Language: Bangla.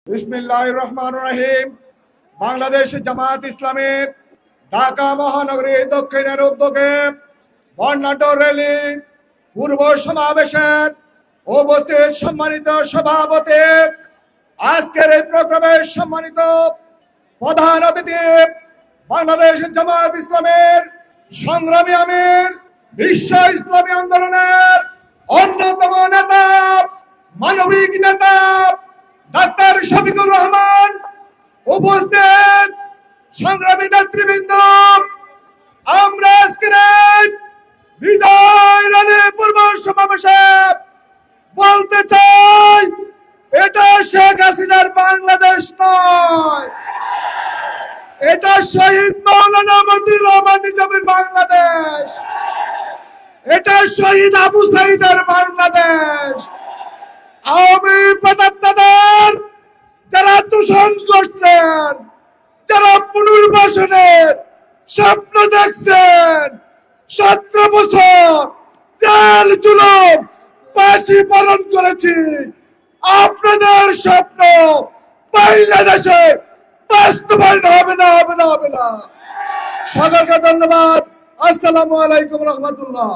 বিসমিল্লাহির রহমানির রহিম। বাংলাদেশ জামায়াত ইসলামের ঢাকা মহানগরী দক্ষিণের উদ্যোগে বর্ণাঢ্য র্যালি পূর্ব সমাবেশের উপস্থিত সম্মানিত সভাপতি, আজকের এই প্রোগ্রামের সম্মানিত প্রধান অতিথি, বাংলাদেশ জামায়াত ইসলামের সংগ্রামী আমির, বিশ্ব ইসলামী আন্দোলনের অন্যতম নেতা, মানবিক নেতা ডাক্তার শফিকুর রহমান, উপস্থিত সংগ্রামী নেতৃবৃন্দ, আমরা আজকের বিজয় র্যালি পূর্ব সমাবেশে বলতে চাই, এটা শেখ হাসিনার বাংলাদেশ নয়, এটা শহীদ মাওলানা মতিউর রহমান নিজামীর বাংলাদেশ, এটা শহীদ আবু সাইদের বাংলাদেশ। আওয়ামী প্রতাত্তাদের যারা দূষণ করছেন, যারা পুনর্বাসনের স্বপ্ন দেখছেন, 17 বছর জেল জুলুম ফাঁসি পালন করেছি, আপনাদের স্বপ্ন বাংলাদেশে বাস্তবায়ন হবে না, হবে না, হবে না। সকলকে ধন্যবাদ। আসসালামু আলাইকুম রহমতুল্লাহ।